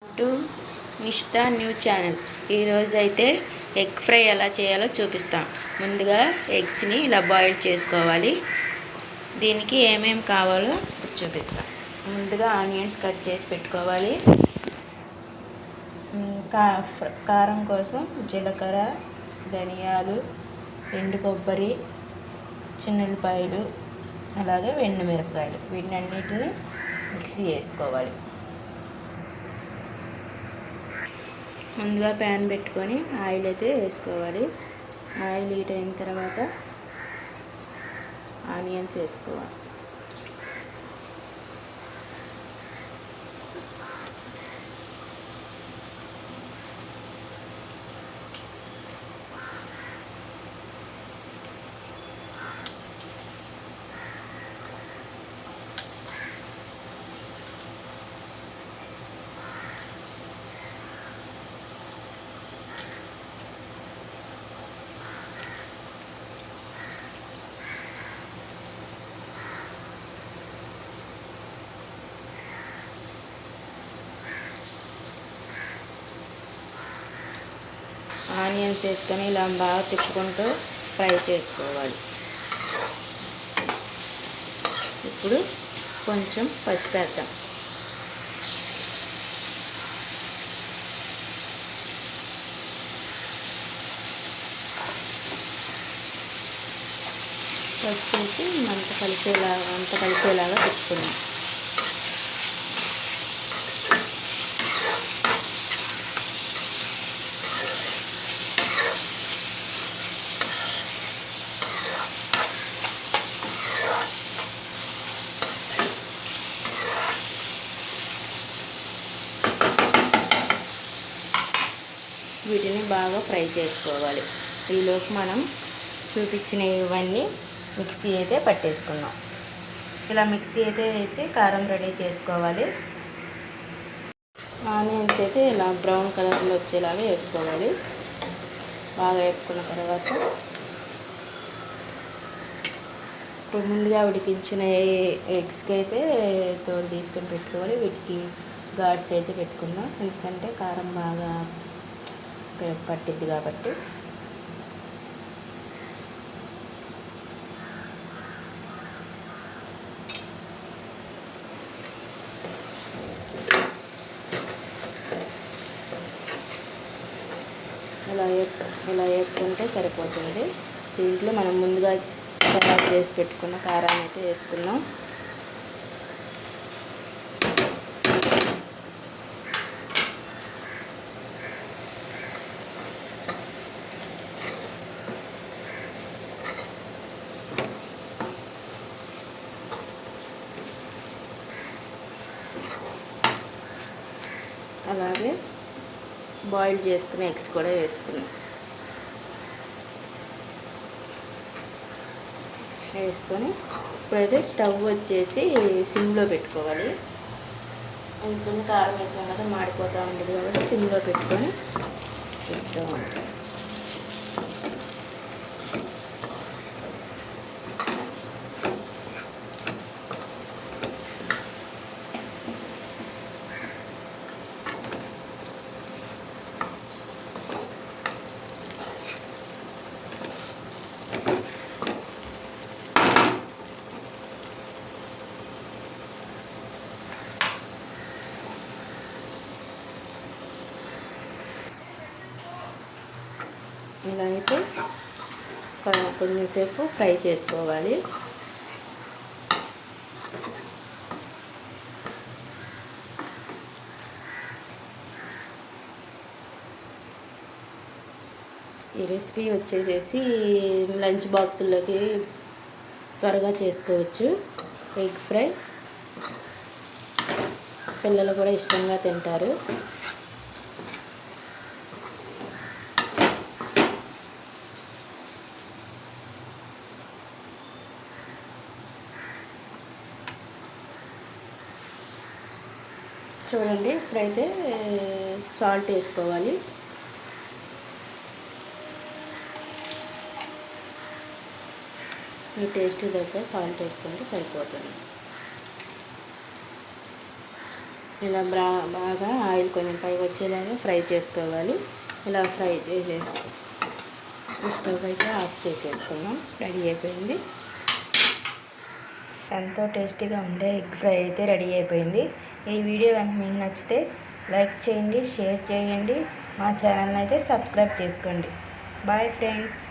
To Nishita news channel. ఈరోజు అయితే egg fry ఎలా చేయాలో చూపిస్తాం. ముందుగా ఎగ్స్ని ఇలా బాయిల్ చేసుకోవాలి. దీనికి ఏమేమి కావాలో చూపిస్తాం. ముందుగా ఆనియన్స్ కట్ చేసి పెట్టుకోవాలి. కారం కోసం జీలకర్ర, ధనియాలు, ఎండు కొబ్బరి, చిన్నుల్లిపాయలు, అలాగే ఎండుమిరపకాయలు, వీటన్నిటిని మిక్సీ వేసుకోవాలి. ముందుగా ప్యాన్ పెట్టుకొని ఆయిల్ అయితే వేసుకోవాలి. ఆయిల్ హీట్ అయిన తర్వాత ఆనియన్స్ వేసుకోవాలి. ఆనియన్స్ వేసుకొని ఇలా బాగా తిప్పుకుంటూ ఫ్రై చేసుకోవాలి. ఇప్పుడు కొంచెం పసుపు వేద్దాం. పసుపు వేసి అంత కలిసేలాగా తిప్పుకున్నాం. వీటిని బాగా ఫ్రై చేసుకోవాలి. ఈలోపు మనం చూపించిన ఇవన్నీ మిక్సీ అయితే పట్టేసుకున్నాం. ఇలా మిక్సీ అయితే వేసి కారం రెడీ చేసుకోవాలి. ఆనియన్స్ అయితే ఇలా బ్రౌన్ కలర్లో వచ్చేలాగా వేపుకోవాలి. బాగా వేపుకున్న తర్వాత ఇప్పుడు ముందుగా ఉడికించిన ఎగ్స్కి అయితే తోలు తీసుకొని పెట్టుకోవాలి. వీటికి గాడ్స్ అయితే పెట్టుకుందాం, ఎందుకంటే కారం బాగా పట్టిద్ది కాబట్టి. ఇలా వేసుకుంటే సరిపోతుంది. దీంట్లో మనం ముందుగా తయారు చేసి పెట్టుకున్న కారాన్ని అయితే వేసుకున్నాం. అలాగే బాయిల్ చేసుకున్న ఎగ్స్ కూడా వేసుకున్నాం. వేసుకొని ఇప్పుడైతే స్టవ్ వచ్చేసి సిమ్లో పెట్టుకోవాలి. ఎందుకంటే కారం వేసాం కదా, మాడిపోతూ ఉంటుంది కాబట్టి సిమ్లో పెట్టుకొని పెడతా ఉంటాం. ఇలా అయితే కొంచెంసేపు ఫ్రై చేసుకోవాలి. ఈ రెసిపీ వచ్చేసేసి లంచ్ బాక్సుల్లోకి త్వరగా చేసుకోవచ్చు. ఎగ్ ఫ్రై పిల్లలు కూడా ఇష్టంగా తింటారు. చూడండి, ఇప్పుడైతే సాల్ట్ వేసుకోవాలి. మీ టేస్ట్ దగ్గర సాల్ట్ వేసుకుంటే సరిపోతుంది. ఇలా బాగా ఆయిల్ కొంచెం పైకి వచ్చేలాగా ఫ్రై చేసుకోవాలి. ఇలా ఫ్రై చేసేసి స్టవ్ అయితే ఆఫ్ చేసేసుకున్నాం. రెడీ అయిపోయింది. ఎంతో టేస్టీగా ఉండే ఎగ్ ఫ్రై అయితే రెడీ అయిపోయింది. ఈ వీడియో కనుక మీకు నచ్చితే లైక్ చేయండి, షేర్ చేయండి, మా ఛానల్ని అయితే సబ్స్క్రైబ్ చేసుకోండి. Bye friends.